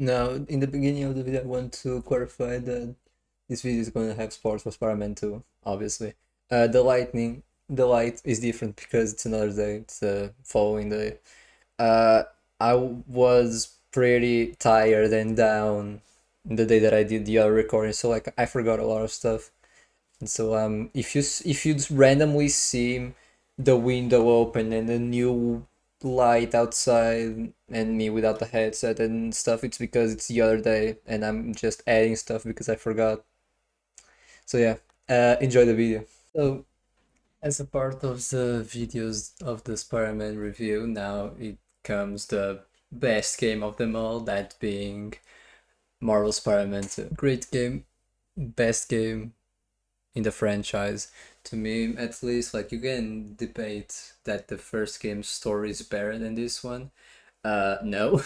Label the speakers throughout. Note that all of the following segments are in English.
Speaker 1: Now, in the beginning of the video, I want to clarify that this video is going to have spoilers for Spider-Man 2, obviously. The light is different because it's another day, it's the following day. Uh, I was pretty tired and down the day that I did the other recording, so like I forgot a lot of stuff. And so if you just randomly see the window open and a new light outside and me without the headset and stuff, it's because it's the other day and I'm just adding stuff because I forgot. So yeah, enjoy the video. So as a part of the videos of the Spider-Man review, now it comes the best game of them all, that being Marvel Spider-Man 2. Great game, best game in the franchise. To me, at least, like you can debate that the first game's story is better than this one. No,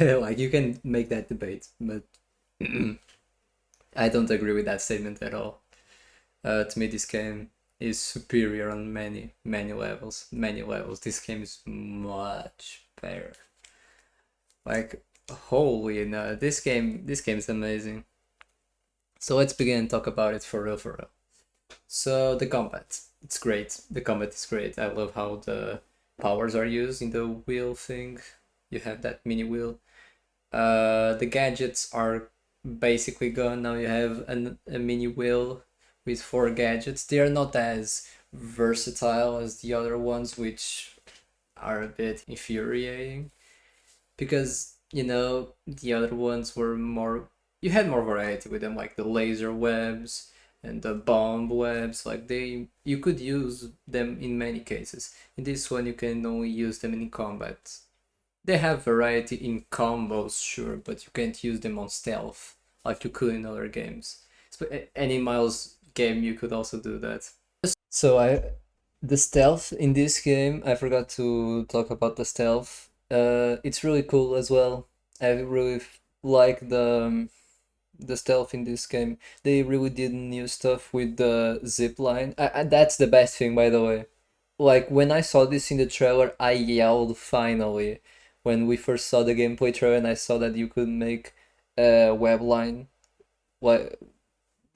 Speaker 1: like you can make that debate, but I don't agree with that statement at all. To me, this game is superior on many levels. Many levels. This game is much better. Like, holy no, this game is amazing. So let's begin and talk about it for real, for real. So the combat, it's great. The combat is great. I love how the powers are used in the wheel thing. You have that mini wheel. The gadgets are basically gone. Now you have a mini wheel with 4 gadgets. They are not as versatile as the other ones, which are a bit infuriating because the other ones were more. You had more variety with them, like the laser webs and the bomb webs. Like you could use them in many cases. In this one, you can only use them in combat. They have variety in combos, sure, but you can't use them on stealth like you could in other games. Any Miles game, you could also do that. So the stealth in this game, I forgot to talk about the stealth. It's really cool as well. I really like the stealth in this game. They really did new stuff with the zip line. That's the best thing, by the way. Like when I saw this in the trailer, I yelled finally. When we first saw the gameplay trailer and I saw that you could make a web line. Like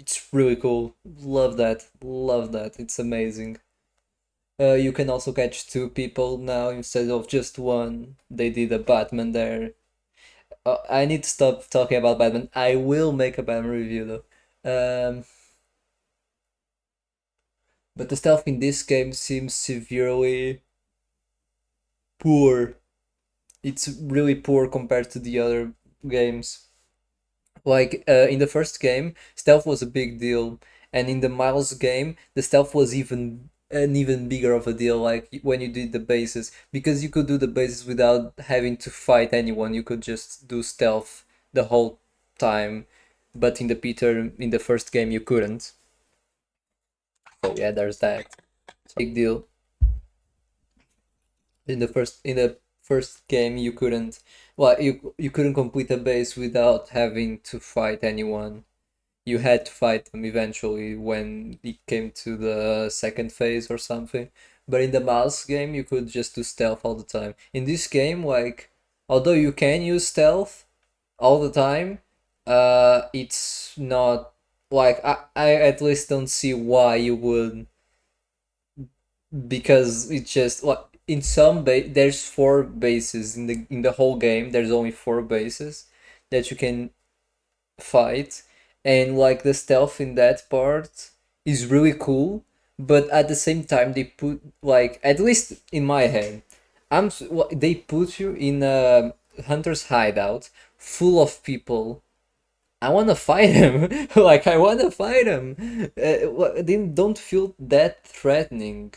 Speaker 1: it's really cool. Love that. Love that. It's amazing. You can also catch 2 people now instead of just one. They did a Batman there. I need to stop talking about Batman. I will make a Batman review though. But the stealth in this game seems severely poor. It's really poor compared to the other games. Like in the first game, stealth was a big deal, and in the Miles game, the stealth was even bigger of a deal. Like when you did the bases, because you could do the bases without having to fight anyone. You could just do stealth the whole time, but in the first game, you couldn't. So yeah, there's that. Big deal. In the first game, you couldn't. Well, you couldn't complete a base without having to fight anyone. You had to fight them eventually when it came to the second phase or something. But in the mouse game, you could just do stealth all the time. In this game, like, although you can use stealth all the time, it's not like I at least don't see why you would, because it's just like in there's 4 bases in the whole game. There's only 4 bases that you can fight, and like the stealth in that part is really cool, but at the same time they put, like, at least in my head, they put you in a hunter's hideout full of people. I want to fight him. Like I want to fight him. They don't feel that threatening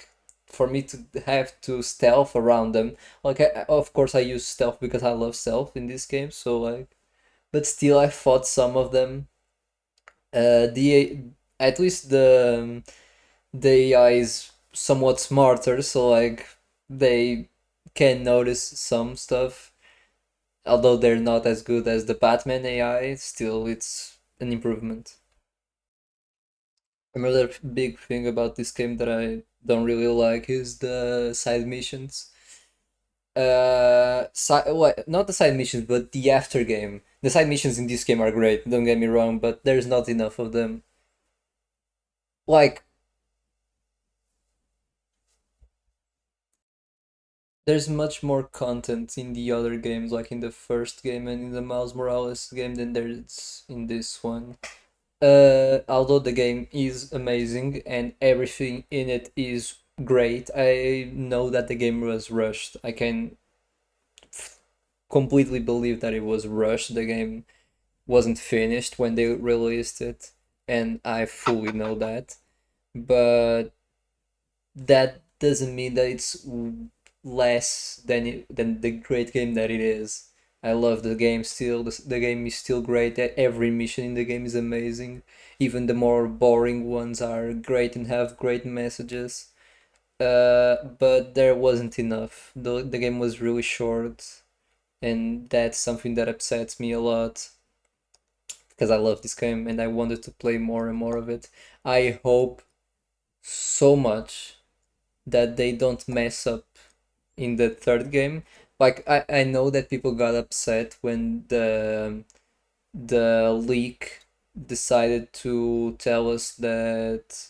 Speaker 1: for me to have to stealth around them. Like of course I use stealth because I love stealth in this game, so like, but still I fought some of them. The At least the AI is somewhat smarter, so like they can notice some stuff. Although they're not as good as the Batman AI, still it's an improvement. Another big thing about this game that I don't really like is the side missions. what, not the side missions, but the after game. The side missions in this game are great, don't get me wrong, but there's not enough of them. Like, there's much more content in the other games, like in the first game and in the Miles Morales game, than there's in this one. Although the game is amazing and everything in it is great, I know that the game was rushed. I can completely believe that it was rushed. The game wasn't finished when they released it, and I fully know that. But that doesn't mean that it's less than than the great game that it is. I love the game still. The game is still great. Every mission in the game is amazing. Even the more boring ones are great and have great messages. But there wasn't enough. The game was really short, and that's something that upsets me a lot because I love this game and I wanted to play more and more of it. I hope so much that they don't mess up in the third game. Like I know that people got upset when the leak decided to tell us that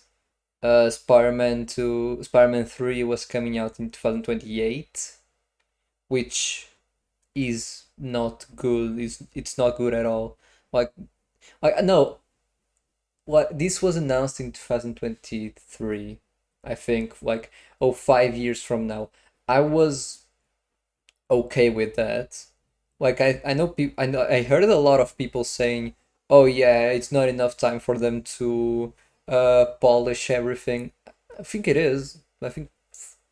Speaker 1: Spider-Man 3 was coming out in 2028, which is not good. It's not good at all. Like no, what this was announced in 2023, I think, like, oh, 5 years from now. I was okay with that. Like I know people, I heard a lot of people saying, "Oh yeah, it's not enough time for them to polish everything." I think it is. I think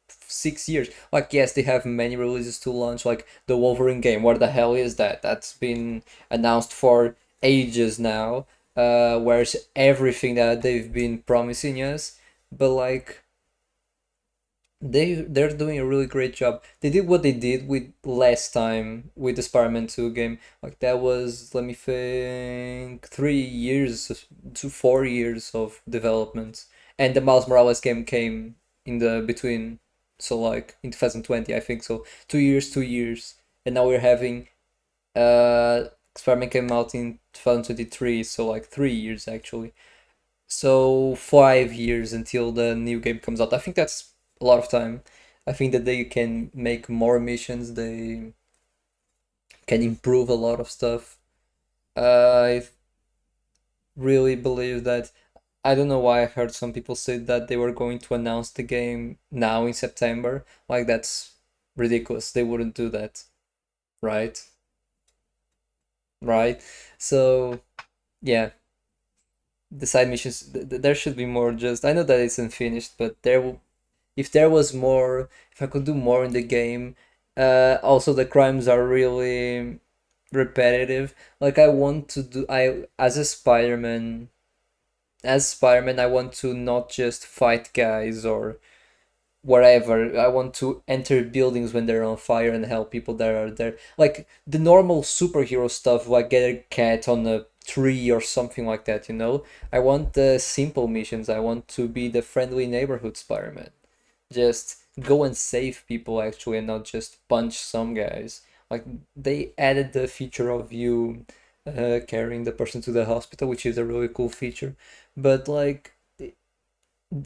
Speaker 1: 6 years. Like yes, they have many releases to launch. Like the Wolverine game. What the hell is that? That's been announced for ages now. Where's everything that they've been promising us? But like they're doing a really great job. They did what they did with less time with the Spider-Man 2 game. Like that was, let me think, 3 years to 4 years of development. And the Miles Morales game came in the between. So like in 2020, I think so. 2 years, 2 years. And now we're having Spider-Man came out in 2023, so like 3 years actually. So 5 years until the new game comes out. I think that's a lot of time. I think that they can make more missions. They can improve a lot of stuff. I really believe that. I don't know why I heard some people say that they were going to announce the game now in September. Like that's ridiculous. They wouldn't do that, right? Right. So yeah, the side missions. There should be more. Just I know that it's unfinished, but if there was more, if I could do more in the game. Also, the crimes are really repetitive. Like I want to do, I as Spider-Man, I want to not just fight guys or wherever. I want to enter buildings when they're on fire and help people that are there. Like the normal superhero stuff, like get a cat on a tree or something like that, you know? I want the simple missions. I want to be the friendly neighborhood Spider-Man. Just go and save people actually and not just punch some guys. Like they added the feature of you carrying the person to the hospital, which is a really cool feature. But like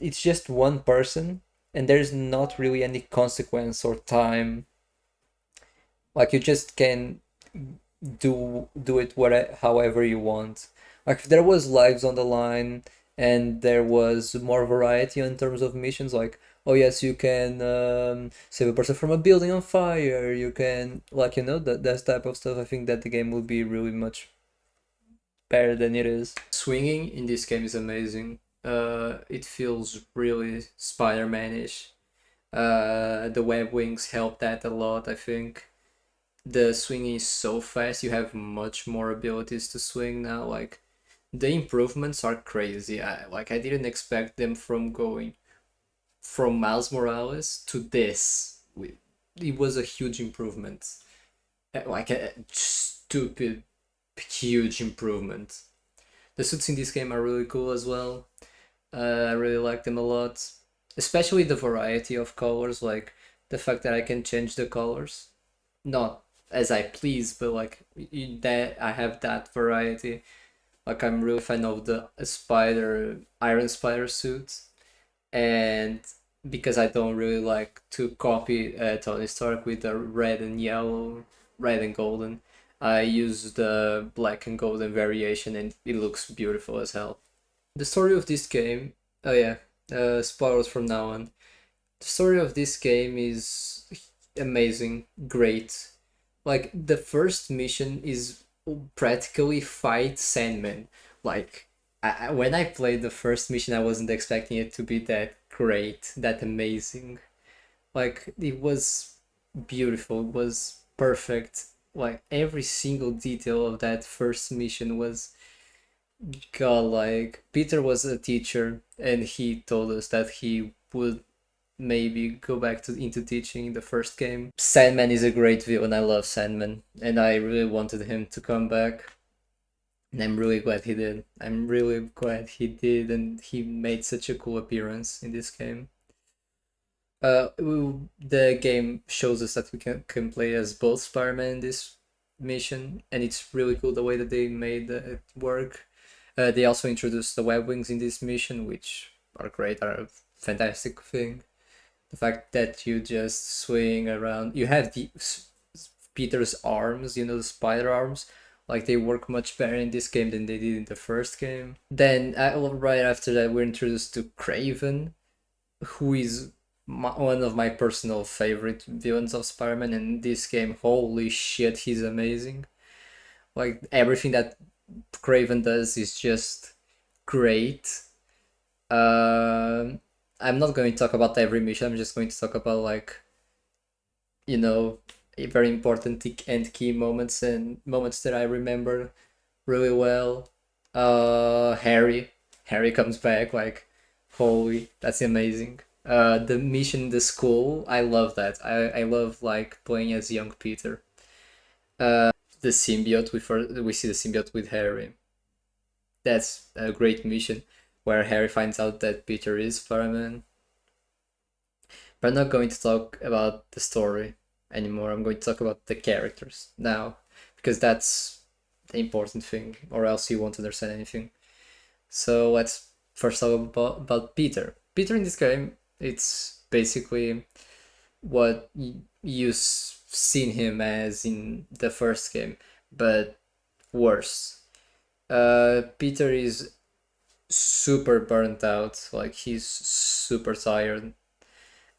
Speaker 1: it's just one person and there's not really any consequence or time. Like you just can do it however you want. Like if there was lives on the line and there was more variety in terms of missions, like oh yes, you can save a person from a building on fire. You can, like, you know, that type of stuff. I think that the game would be really much better than it is. Swinging in this game is amazing. It feels really Spider-Man-ish. The web wings help that a lot, I think. The swinging is so fast, you have much more abilities to swing now. Like the improvements are crazy. I didn't expect them from going from Miles Morales to this. It was a huge improvement. Like a stupid huge improvement. The suits in this game are really cool as well. I really like them a lot, especially the variety of colors. Like The fact that I can change the colors, not as I please, but like that I have that variety. Like I'm really fan of the spider Iron Spider suit, and because I don't really like to copy Tony Stark with the red and yellow, red and golden, I use the black and golden variation, and it looks beautiful as hell. The story of this game, oh yeah, spoilers from now on. The story of this game is amazing, great. Like the first mission is practically fight Sandman. Like when I played the first mission, I wasn't expecting it to be that great, that amazing. Like it was beautiful, it was perfect. Like every single detail of that first mission was god. Like Peter was a teacher, and he told us that he would maybe go back to into teaching in the first game. Sandman is a great villain. I love Sandman, and I really wanted him to come back, and I'm really glad he did. I'm really glad he did, and he made such a cool appearance in this game. The game shows us that we can play as both Spider-Man in this mission, and it's really cool the way that they made it work. They also introduced the web wings in this mission, which are great, are a fantastic thing. The fact that you just swing around, you have the Peter's arms, you know, the spider arms, like they work much better in this game than they did in the first game. Then right after that, we're introduced to Craven, who is one of my personal favorite villains of Spider-Man. And in this game, holy shit, he's amazing. Like everything that Craven does is just great. I'm not going to talk about every mission. I'm just going to talk about like, you know, very important and key moments and moments that I remember really well. Harry comes back. Like, holy, that's amazing. The mission in the school, I love that. I love like playing as young Peter. The symbiote we see the symbiote with Harry. That's a great mission where Harry finds out that Peter is Spider-Man. But I'm not going to talk about the story anymore. I'm going to talk about the characters now, because that's the important thing, or else you won't understand anything. So let's first talk about Peter. Peter in this game, it's basically what you've seen him as in the first game, but worse. Peter is super burnt out. Like he's super tired.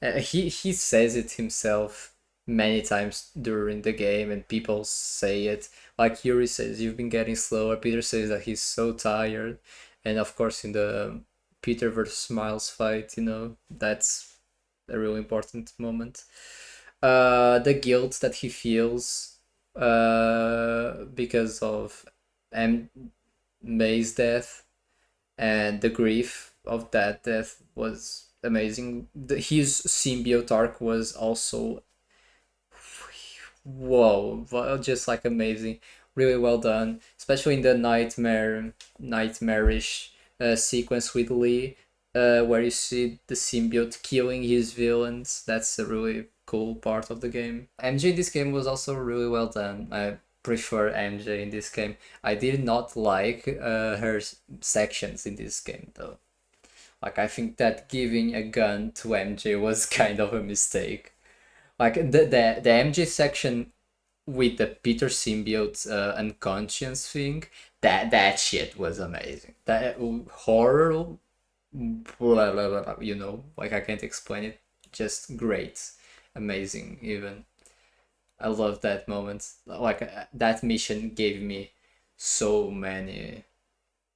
Speaker 1: He says it himself many times during the game, and people say it. Like Yuri says, you've been getting slower. Peter says that he's so tired, and of course in the Peter versus Miles fight, you know, that's a really important moment. The guilt that he feels because of M. May's death, and the grief of that death was amazing. His symbiote arc was also whoa, just like amazing, really well done, especially in the nightmarish sequence with Lee, where you see the symbiote killing his villains. That's a really cool part of the game. MJ in this game was also really well done. I prefer MJ in this game. I did not like her sections in this game though. Like I think that giving a gun to MJ was kind of a mistake. Like the MJ section with the Peter symbiote unconscious thing, that shit was amazing. That horror, blah, blah, blah, you know, like I can't explain it. Just great, amazing even. I love that moment. Like that mission gave me so many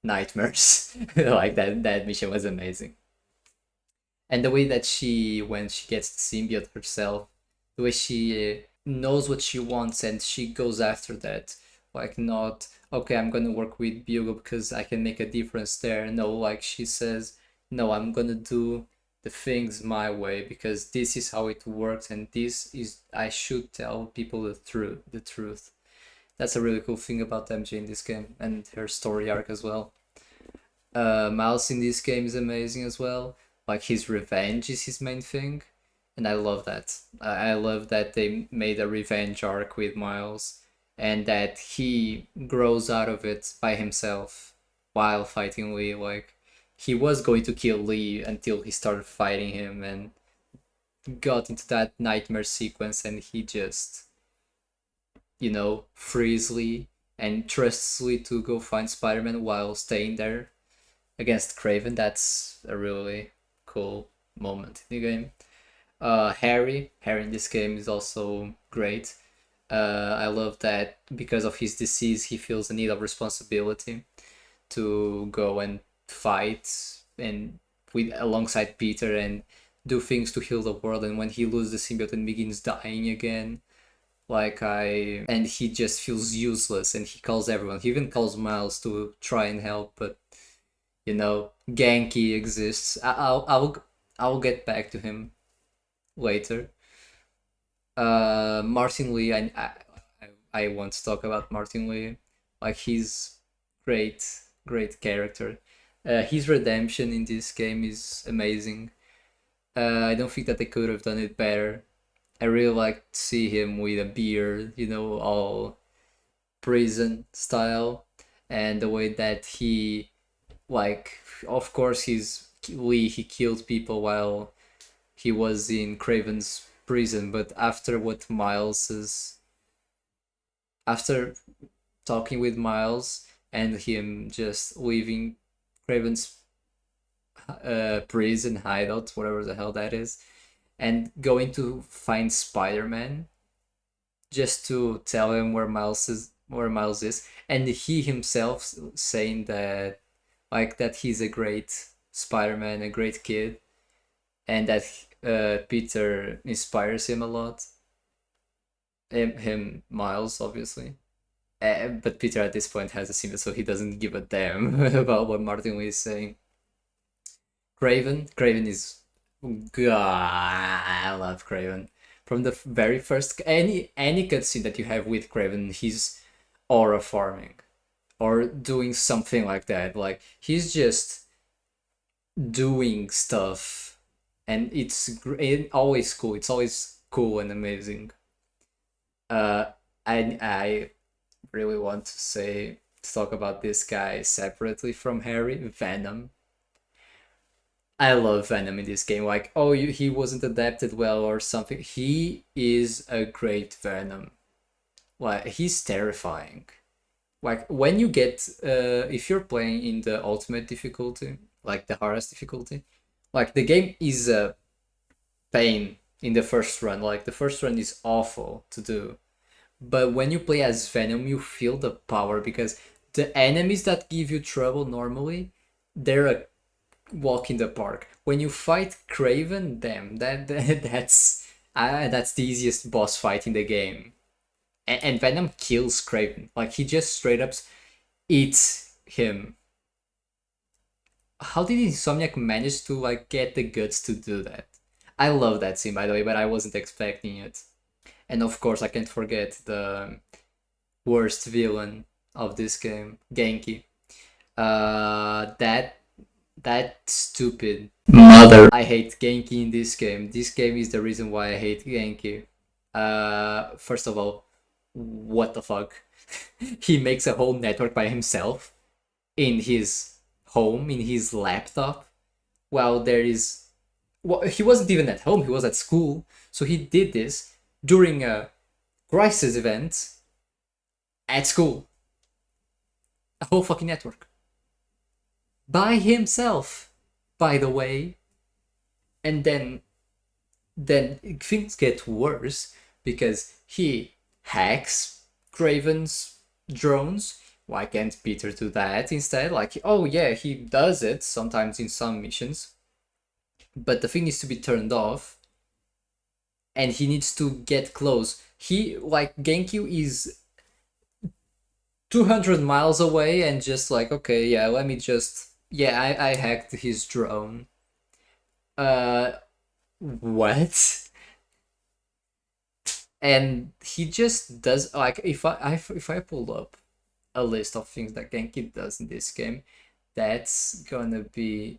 Speaker 1: nightmares. Like that mission was amazing. And the way that when she gets the symbiote herself, the way she knows what she wants and she goes after that, like not okay, I'm gonna work with Bugle because I can make a difference there. No, like she says, no, I'm gonna do the things my way because this is how it works, and this is I should tell people the truth. That's a really cool thing about MJ in this game, and her story arc as well. Miles in this game is amazing as well. Like his revenge is his main thing, and I love that. I love that they made a revenge arc with Miles, and that he grows out of it by himself while fighting Lee. Like, he was going to kill Lee until he started fighting him and got into that nightmare sequence, and he just, frees Lee and trusts Lee to go find Spider-Man while staying there against Craven. That's a really cool moment in the game. Harry in this game is also great. I love that because of his disease, he feels a need of responsibility to go and fight and with alongside Peter and do things to heal the world. And when he loses the symbiote and begins dying again, and he just feels useless, and he calls everyone. He even calls Miles to try and help, but Genki exists. I'll get back to him later. Martin Lee, I want to talk about Martin Lee. Like, he's great character. His redemption in this game is amazing. I don't think that they could have done it better. I really like to see him with a beard, all prison style, and the way that he, of course, he killed people while he was in Craven's prison, but after talking with Miles and him just leaving Craven's prison hideout, whatever the hell that is, and going to find Spider-Man just to tell him where Miles is, and he himself saying that that he's a great Spider-Man, a great kid, and that Peter inspires him a lot. Him Miles, obviously. But Peter at this point has a symbiote, so he doesn't give a damn about what Martin Lee is saying. Craven is God, I love Craven. From the very first, any cutscene that you have with Craven, he's aura farming or doing something like that. Like, he's just doing stuff, and it's always cool. It's always cool and amazing. I really want to talk about this guy separately from Harry. Venom. I love Venom in this game. Like, oh, he wasn't adapted well or something. He is a great Venom. Like, he's terrifying. Like, when you get, if you're playing in the ultimate difficulty, like the hardest difficulty, like, the game is a pain in the first run. Like, the first run is awful to do. But when you play as Venom, you feel the power, because the enemies that give you trouble normally, they're a walk in the park. When you fight Craven, damn, that's the easiest boss fight in the game. And Venom kills Craven. Like, he just straight up eats him. How did Insomniac manage to get the guts to do that? I love that scene, by the way, but I wasn't expecting it. And of course, I can't forget the worst villain of this game, Genki. That stupid mother. I hate Genki in this game. This game is the reason why I hate Genki. First of all, what the fuck? He makes a whole network by himself in his home, in his laptop, while there is... Well, he wasn't even at home, he was at school. So he did this during a crisis event at school. A whole fucking network. By himself, by the way. And then things get worse, because he hacks Craven's drones. Why can't Peter do that instead? Like, oh yeah, he does it sometimes in some missions, but the thing needs to be turned off, and he needs to get close. Genki is 200 miles away, and just okay, yeah, let me just... Yeah, I hacked his drone. What? And he just does, if I pulled up a list of things that Genki does in this game, that's gonna be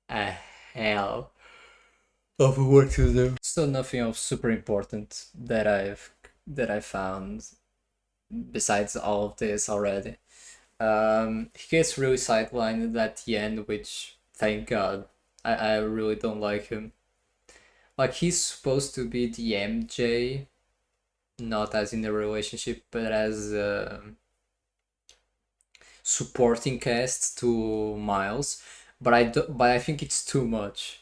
Speaker 1: a hell of work to do. Still nothing of super important that I found besides all of this already. He gets really sidelined at the end, which thank God. I really don't like him. Like he's supposed to be the MJ, not as in a relationship, but as supporting cast to Miles. But I think it's too much.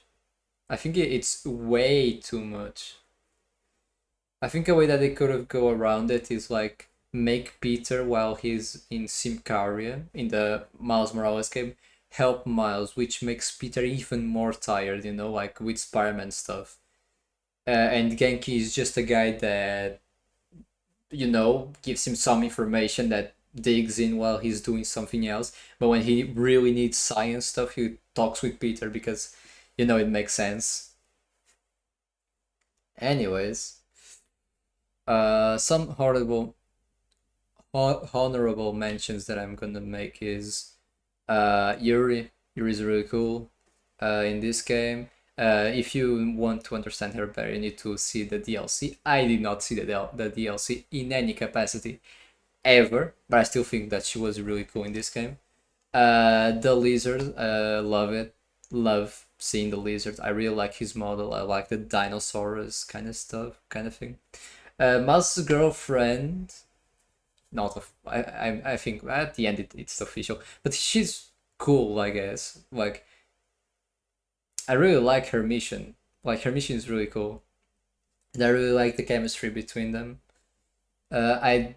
Speaker 1: I think it's way too much. I think a way that they could have go around it is like make Peter while he's in Symkaria in the Miles Morales game help Miles, which makes Peter even more tired. You know, like with Spider-Man stuff. And Genki is just a guy that gives him some information that digs in while he's doing something else. But when he really needs science stuff, he talks with Peter because it makes sense. Anyways, some honorable mentions that I'm gonna make is Yuri. Yuri's really cool in this game. If you want to understand her better, you need to see the DLC. I did not see the DLC in any capacity ever, but I still think that she was really cool in this game. The lizard, love it. Love seeing the lizard. I really like his model. I like the dinosaurs kind of stuff, kind of thing. Miles' girlfriend, not of, I think at the end it's official, but she's cool, I guess. Like, I really like her mission. Like, her mission is really cool. And I really like the chemistry between them. I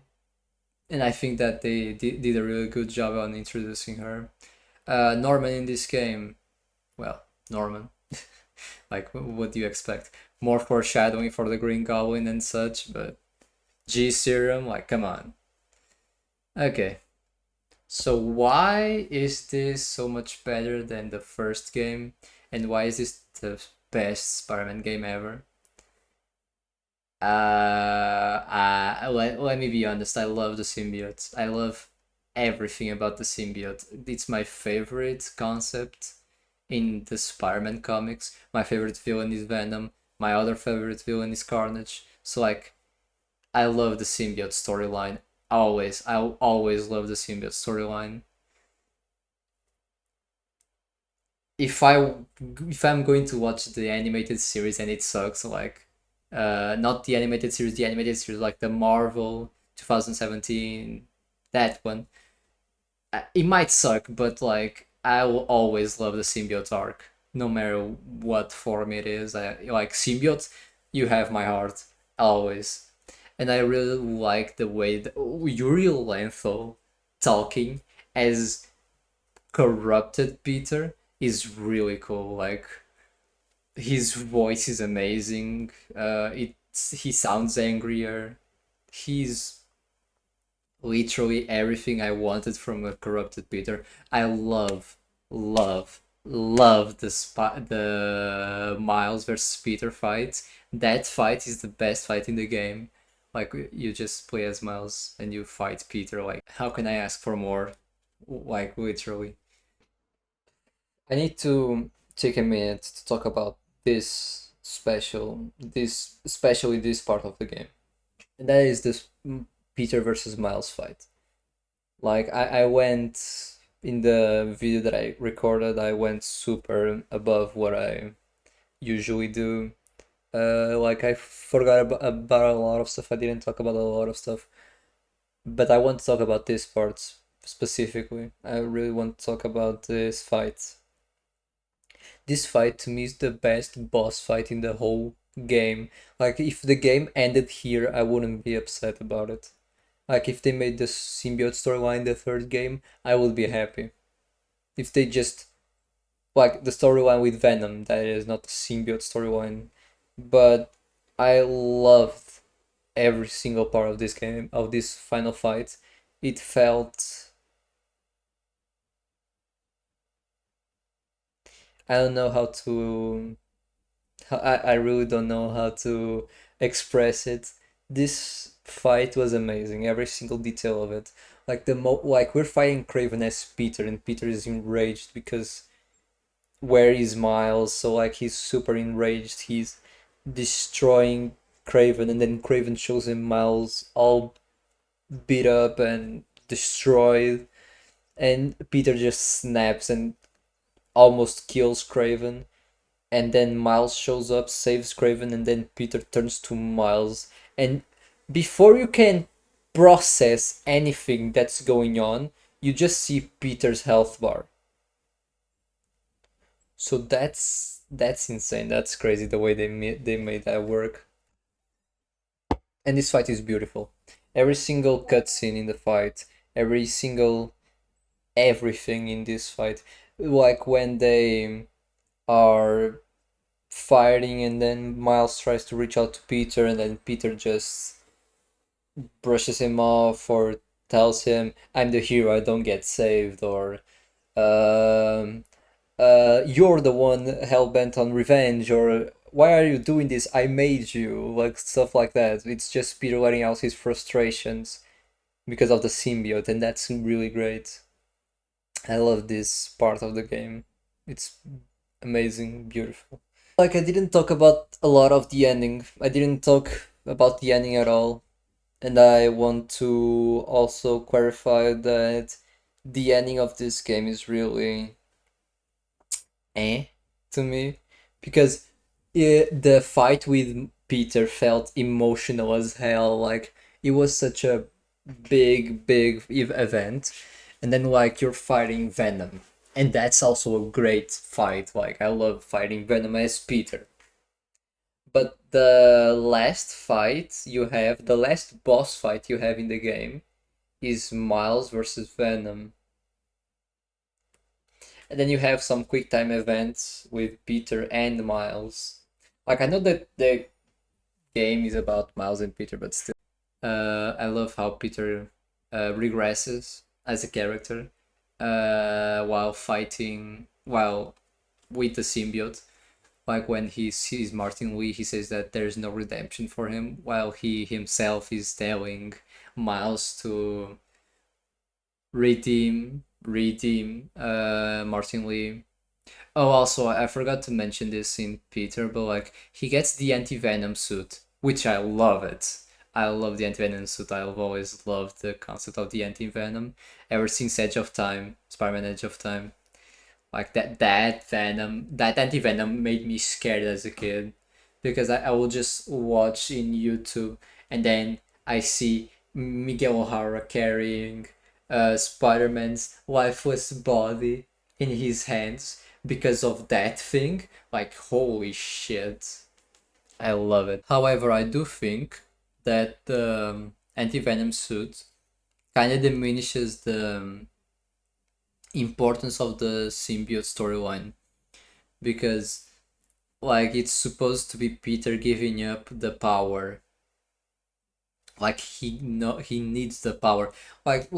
Speaker 1: and I think that they did a really good job on introducing her. Norman in this game, well, Norman. Like, what do you expect? More foreshadowing for the Green Goblin and such, but G Serum, like, come on. Okay, so why is this so much better than the first game? And why is this the best Spider-Man game ever? Let me be honest, I love the symbiote. I love everything about the symbiote. It's my favorite concept in the Spider-Man comics. My favorite villain is Venom. My other favorite villain is Carnage. So like, I love the symbiote storyline. Always, I'll always love the symbiote storyline. If I if I'm going to watch the animated series and it sucks, like, not the animated series like the Marvel 2017, that one, it might suck, but like I will always love the symbiote arc, no matter what form it is. I like symbiote. You have my heart always, and I really like the way that Yuri Lenthal talking as corrupted Peter is really cool. Like his voice is amazing. He sounds angrier. He's literally everything I wanted from a corrupted Peter. I love the Miles versus Peter fight. That fight is the best fight in the game. Like you just play as Miles and you fight Peter. Like how can I ask for more? Like literally. I need to take a minute to talk about especially this part of the game, and that is this Peter versus Miles fight. Like I went in the video that I recorded, I went super above what I usually do. Like I forgot about a lot of stuff. I didn't talk about a lot of stuff, but I want to talk about this part specifically. I really want to talk about this fight. This fight to me is the best boss fight in the whole game. Like if the game ended here, I wouldn't be upset about it. Like if they made the symbiote storyline the third game, I would be happy. If they just like the storyline with Venom, that is not the symbiote storyline. But I loved every single part of this game, of this final fight. It felt, I don't know how to, I really don't know how to express it. This fight was amazing, every single detail of it. Like like we're fighting Craven as Peter, and Peter is enraged because where is Miles? So like he's super enraged. He's destroying Craven, and then Craven shows him Miles all beat up and destroyed, and Peter just snaps and almost kills Craven. And then Miles shows up, saves Craven, and then Peter turns to Miles. And before you can process anything that's going on, you just see Peter's health bar. So that's insane. That's crazy the way they made that work. And this fight is beautiful. Every single cutscene in the fight, every single everything in this fight, like when they are fighting and then Miles tries to reach out to Peter and then Peter just brushes him off or tells him, I'm the hero, I don't get saved, or um, you're the one hell bent on revenge, or why are you doing this? I made you, like stuff like that. It's just Peter letting out his frustrations because of the symbiote, and that's really great. I love this part of the game. It's amazing, beautiful. Like, I didn't talk about a lot of the ending. I didn't talk about the ending at all. And I want to also clarify that the ending of this game is really to me, because the fight with Peter felt emotional as hell. Like, it was such a big event, and then like you're fighting Venom, and that's also a great fight. Like, I love fighting Venom as Peter. But the last fight you have, the last boss fight you have in the game, is Miles versus Venom. And then you have some quick time events with Peter and Miles. Like, I know that the game is about Miles and Peter, but still. I love how Peter regresses as a character while fighting, while with the symbiote. Like when he sees Martin Lee, he says that there's no redemption for him, while he himself is telling Miles to redeem Martin Lee. Oh, also, I forgot to mention this in Peter, but like he gets the anti-venom suit, which I love it. I love the anti-venom suit. I've always loved the concept of the anti-venom ever since Edge of Time, Spider-Man Edge of Time. Like that venom, that anti-venom made me scared as a kid, because I will just watch in YouTube and then I see Miguel O'Hara carrying Spider-Man's lifeless body in his hands because of that thing. Like, holy shit. I love it. However, I do think that the anti-venom suit kind of diminishes the importance of the symbiote storyline, because like it's supposed to be Peter giving up the power. Like he needs the power. Like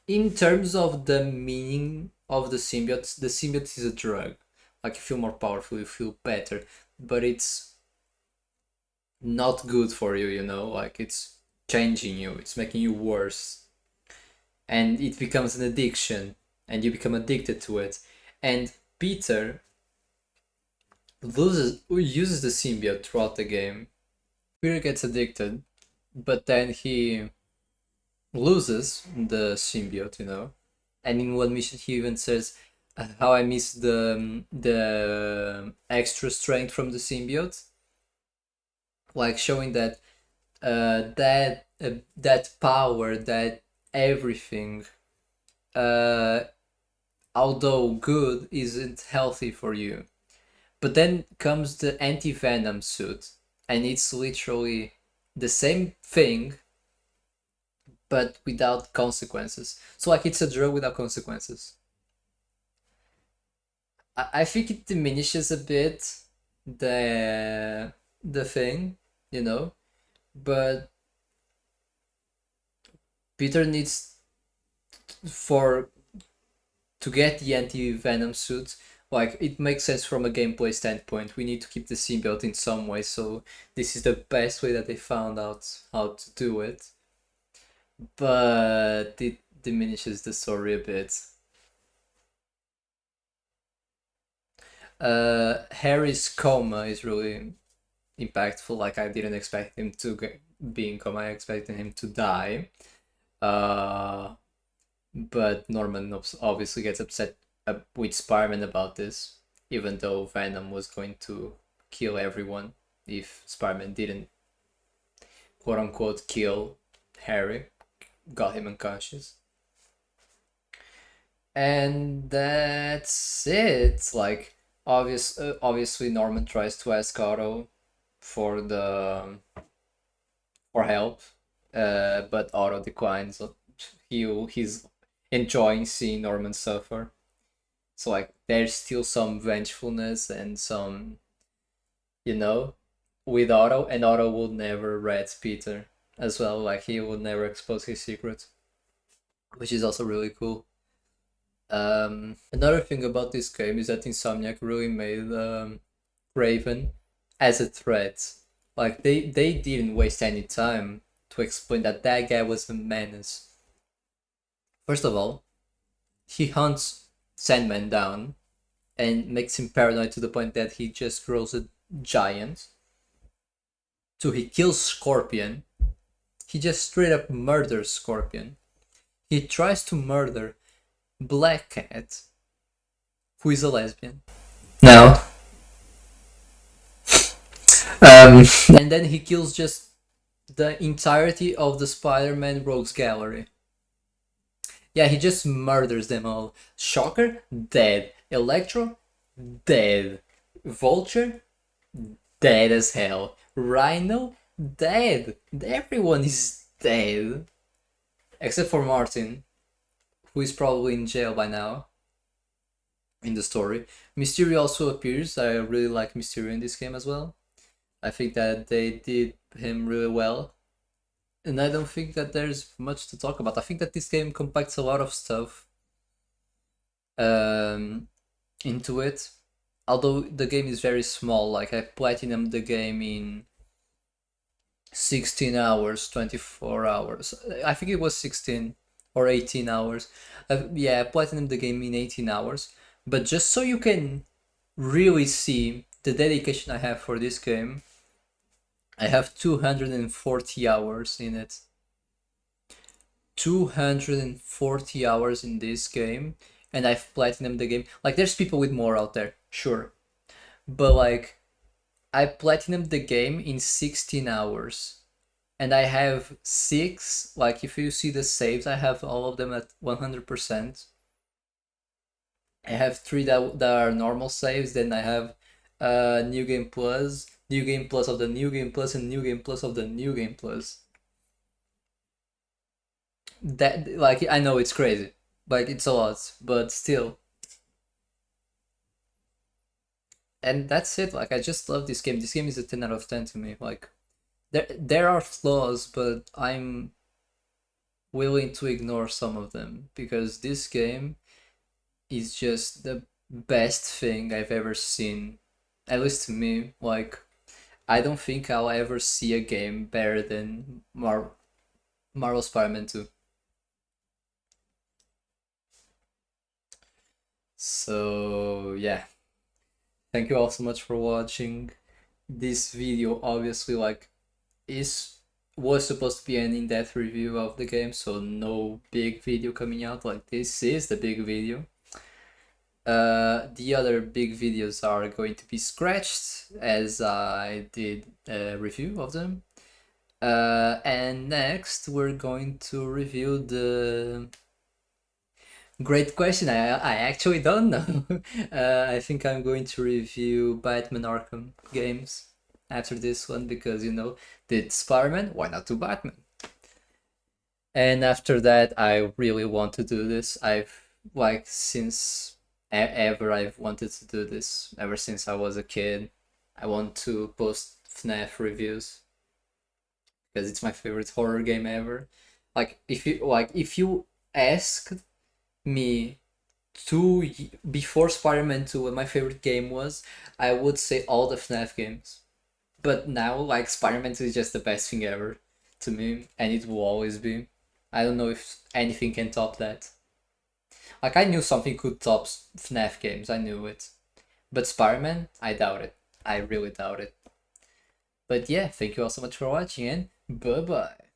Speaker 1: in terms of the meaning of the symbiote is a drug. Like, you feel more powerful, you feel better, but it's not good for you, you know? Like, it's changing you, it's making you worse. And it becomes an addiction, and you become addicted to it. And Peter uses the symbiote throughout the game. Peter gets addicted, but then he loses the symbiote, you know. And in one mission, he even says, "How I miss the extra strength from the symbiote," like showing that that power, that everything, uh, although good, isn't healthy for you. But then comes the anti-venom suit, and it's literally the same thing, but without consequences. So like it's a drug without consequences. I think it diminishes a bit the thing, you know, but Peter needs for to get the anti-venom suit. Like, it makes sense from a gameplay standpoint. We need to keep the symbiote in some way, so this is the best way that they found out how to do it. But it diminishes the story a bit. Harry's coma is really impactful. Like, I didn't expect him to be in coma. I expected him to die. But Norman obviously gets upset with Spider-Man about this, even though Venom was going to kill everyone if Spider-Man didn't, quote unquote, kill Harry, got him unconscious. And that's it. Like, obviously Norman tries to ask Otto for help, but Otto declines. He's enjoying seeing Norman suffer. So like, there's still some vengefulness and some, with Otto, and Otto will never rat Peter as well. Like, he will never expose his secret, which is also really cool. Another thing about this game is that Insomniac really made Raven as a threat. Like, they didn't waste any time to explain that guy was a menace. First of all, he hunts Sandman down and makes him paranoid to the point that he just grows a giant. So he kills Scorpion. He just straight up murders Scorpion. He tries to murder Black Cat, who is a lesbian. No. And then he kills just the entirety of the Spider-Man Rogues Gallery. Yeah, he just murders them all. Shocker, dead. Electro, dead. Vulture, dead as hell. Rhino, dead. Everyone is dead. Except for Martin, who is probably in jail by now in the story. Mysterio also appears. I really like Mysterio in this game as well. I think that they did him really well. And I don't think that there's much to talk about. I think that this game compacts a lot of stuff into it. Although the game is very small, like I platinumed the game in 16 hours, 24 hours. I think it was 16 or 18 hours. Yeah, I platinumed the game in 18 hours. But just so you can really see the dedication I have for this game, I have 240 hours in it. 240 hours in this game, and I've platinumed the game. Like, there's people with more out there, sure. But like, I platinumed the game in 16 hours. And I have 6, like if you see the saves, I have all of them at 100%. I have 3 that are normal saves, then I have New Game Plus, New Game Plus of the New Game Plus, and New Game Plus of the New Game Plus. That, like, I know it's crazy, like it's a lot, but still. And that's it. Like, I just love this game. This game is a 10 out of 10 to me. Like, there are flaws, but I'm willing to ignore some of them because this game is just the best thing I've ever seen, at least to me. Like, I don't think I'll ever see a game better than Marvel Spider-Man 2. So yeah, thank you all so much for watching. This video obviously, like, was supposed to be an in-depth review of the game, so no big video coming out. Like, this is the big video. The other big videos are going to be scratched, as I did a review of them. And next we're going to review the great question. I actually don't know. I think I'm going to review Batman Arkham games after this one because, did Spider-Man, why not do Batman? And after that, I really want to do this. I've, like, since ever I've wanted to do this, ever since I was a kid. I want to post FNAF reviews because it's my favorite horror game ever. Like, if you asked me before Spider-Man 2 what my favorite game was, I would say all the FNAF games. But now, like, Spider-Man 2 is just the best thing ever to me, and it will always be. I don't know if anything can top that. Like, I knew something could top FNAF games, I knew it. But Spider-Man, I doubt it. I really doubt it. But yeah, thank you all so much for watching, and bye bye.